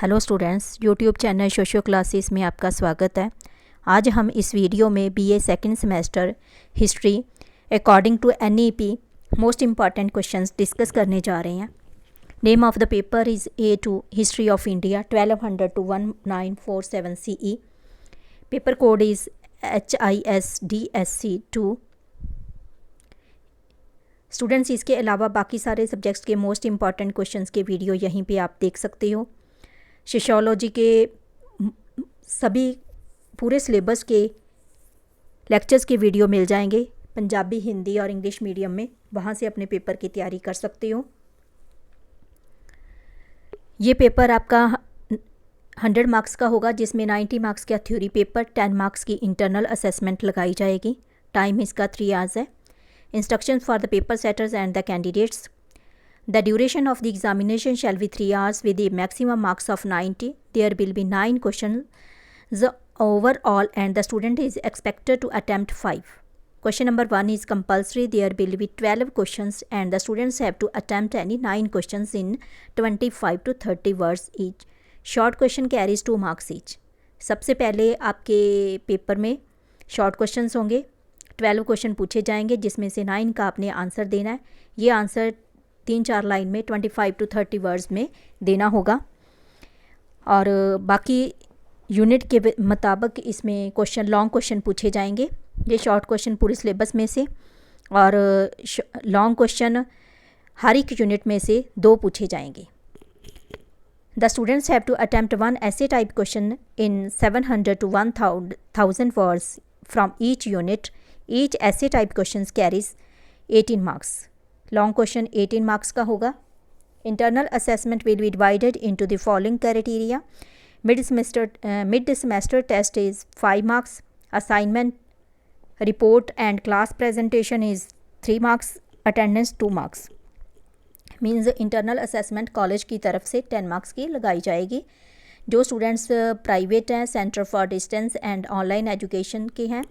Hello students, YouTube channel Socho classes में आपका स्वागत है। आज हम इस वीडियो में BA second semester history according to NEP most important questions discuss करने जा रहे हैं। Name of the paper is A2 history of India 1200 to 1947 CE। Paper code is HISDSC2। Students, इसके अलावा बाकी सारे सब्जेक्ट्स के मोस्ट इम्पॉर्टेंट क्वेश्चंस के वीडियो यहीं पे आप देख सकते हो। सोशियोलॉजी के सभी पूरे सिलेबस के लेक्चर्स के वीडियो मिल जाएंगे पंजाबी, हिंदी और इंग्लिश मीडियम में। वहाँ से अपने पेपर की तैयारी कर सकते हो। ये पेपर आपका 100 मार्क्स का होगा, जिसमें 90 मार्क्स का थ्योरी पेपर, 10 मार्क्स की इंटरनल असेसमेंट लगाई जाएगी। टाइम इसका 3 आवर्स है। Instruction for the paper setters and the candidates. The duration of the examination shall be 3 hours with the maximum marks of 90. There will be 9 questions overall and the student is expected to attempt 5. Question number 1 is compulsory. There will be 12 questions and the students have to attempt any 9 questions in 25 to 30 words each. Short question carries 2 marks each. सबसे पहले आपके paper में short questions होंगे। 12 question पूछे जाएंगे, जिसमें से 9 का आपने आंसर देना है। ये आंसर 3-4 लाइन में 25 to 30 वर्ड्स में देना होगा। और बाकी यूनिट के मुताबिक इसमें क्वेश्चन, लॉन्ग क्वेश्चन पूछे जाएंगे। ये शॉर्ट क्वेश्चन पूरे सिलेबस में से और लॉन्ग क्वेश्चन हर एक यूनिट में से 2 पूछे जाएंगे। The students have to attempt 1 ऐसे type question in 700 to 1000 words from each unit. Each ऐसे type question carries 18 marks. Long question 18 marks का होगा। Internal assessment will be divided into the following criteria. Mid semester test is 5 marks. Assignment, report and class presentation is 3 marks. Attendance 2 marks. Means internal assessment college की तरफ से 10 marks की लगाई जाएगी। जो students private हैं, centre for distance and online education के हैं,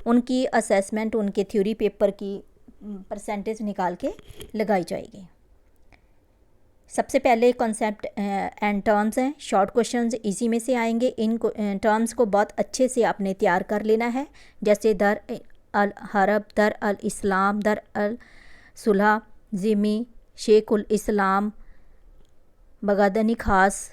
उनकी असेसमेंट उनके थ्योरी पेपर की परसेंटेज निकाल के लगाई जाएगी। सबसे पहले कॉन्सेप्ट एंड टर्म्स हैं। शॉर्ट क्वेश्चंस इसी में से आएंगे। इन टर्म्स को बहुत अच्छे से आपने तैयार कर लेना है, जैसे दर अल हरब, दर अल इस्लाम, दर अल सुलह, ज़िमी, शेख उल इस्लाम, बगादनी खास,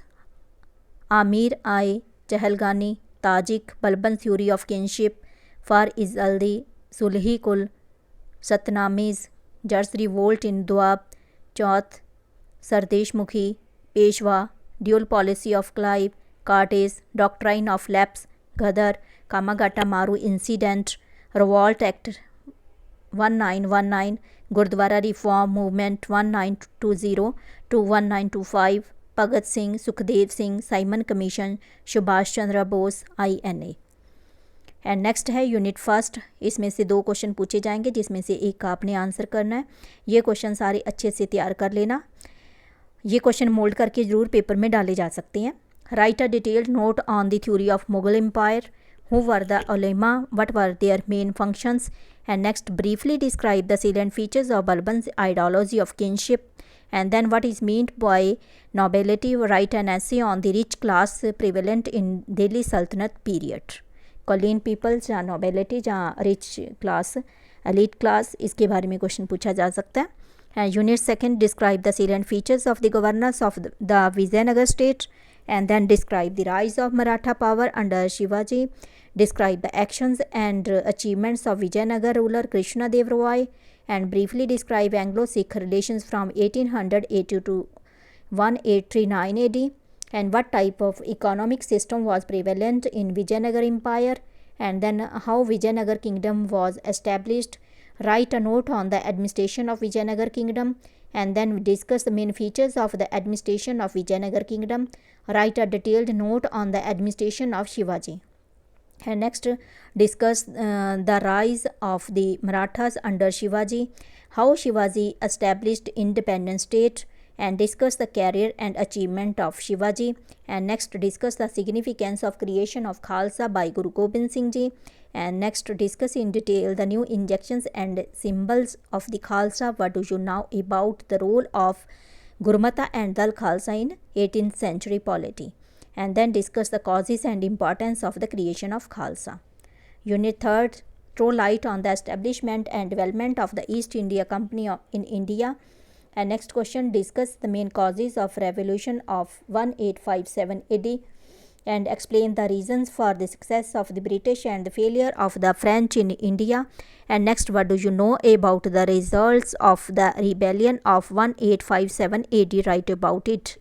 आमिर आए, Chahalgani, Tajik, Balban theory of kinship, फार इज़ल्दी, सुलही कुल, सतनामीज़, जर्स revolt in Doab, chauth, sardeshmukhi, Peshwa, dual policy of Clive, कार्टेज, doctrine of lapse, Ghadar, Komagata Maru incident, Rowlatt act 1919, gurdwara reform movement 1920 to 1925, Bhagat Singh, Sukhdev Singh, Simon commission, Subhash Chandra Bose, INA। And next है यूनिट फर्स्ट। इसमें से 2 क्वेश्चन पूछे जाएंगे, जिसमें से एक का आपने आंसर करना है। ये क्वेश्चन सारे अच्छे से तैयार कर लेना। ये क्वेश्चन मोल्ड करके ज़रूर पेपर में डाले जा सकते हैं। Write a detailed note on the theory of Mughal empire. Who were the उलेमा, what were their main functions. And next, briefly describe the salient features of Balban's ideology of kinship. And then what is meant by nobility. Write an essay on the rich class prevalent in Delhi Sultanate period. कॉलीन peoples या nobility या rich class, elite class, इसके बारे में question पूछा जा सकता है। Unit second, describe the salient features of the governance of the Vijayanagar state. And then describe the rise of Maratha power under Shivaji. Describe the actions and achievements of Vijayanagar ruler Krishna Deva Raya. And briefly describe Anglo Sikh relations from 1880 to 1839 AD. And what type of economic system was prevalent in Vijayanagar Empire, and then how Vijayanagar Kingdom was established. Write a note on the administration of Vijayanagar Kingdom, and then discuss the main features of the administration of Vijayanagar Kingdom. Write a detailed note on the administration of Shivaji. And next, discuss the rise of the Marathas under Shivaji, how Shivaji established independent state, and discuss the career and achievement of Shivaji. And next, discuss the significance of creation of Khalsa by Guru Gobind Singh Ji. And next, discuss in detail the new injections and symbols of the Khalsa. What do you know about the role of Gurmata and Dal Khalsa in 18th century polity, and then discuss the causes and importance of the creation of Khalsa. Unit 3rd, throw light on the establishment and development of the East India Company in India. And next question, discuss the main causes of revolution of 1857 AD and explain the reasons for the success of the British and the failure of the French in India. And next, what do you know about the results of the rebellion of 1857 AD? Write about it.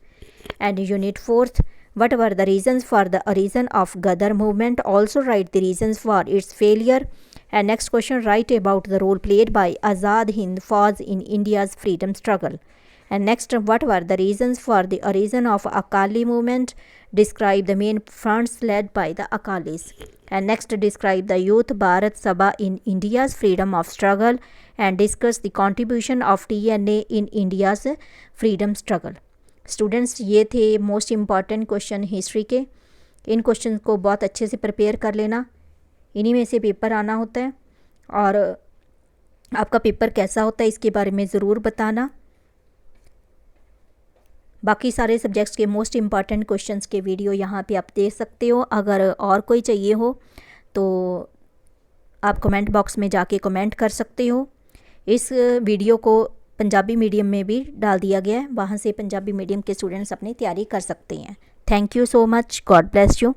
And unit 4th, what were the reasons for the origin of Ghadar movement? Also write the reasons for its failure. And next question, write about the role played by Azad Hind Fauj in India's freedom struggle. And next, what were the reasons for the origin of Akali movement? Describe the main fronts led by the Akalis. And next, describe the Youth Bharat Sabha in India's freedom of struggle and discuss the contribution of TNA in India's freedom struggle. Students, ये थे most important question history के। इन question को बहुत अच्छे से prepare कर लेना, इन्हीं में से पेपर आना होता है। और आपका पेपर कैसा होता है इसके बारे में ज़रूर बताना। बाकी सारे सब्जेक्ट्स के मोस्ट इम्पॉर्टेंट क्वेश्चंस के वीडियो यहाँ पे आप देख सकते हो। अगर और कोई चाहिए हो तो आप कमेंट बॉक्स में जाके कमेंट कर सकते हो। इस वीडियो को पंजाबी मीडियम में भी डाल दिया गया है, वहाँ से पंजाबी मीडियम के स्टूडेंट्स अपनी तैयारी कर सकते हैं। Thank you so much, God bless you.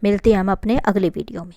मिलते हैं हम अपने अगले वीडियो में।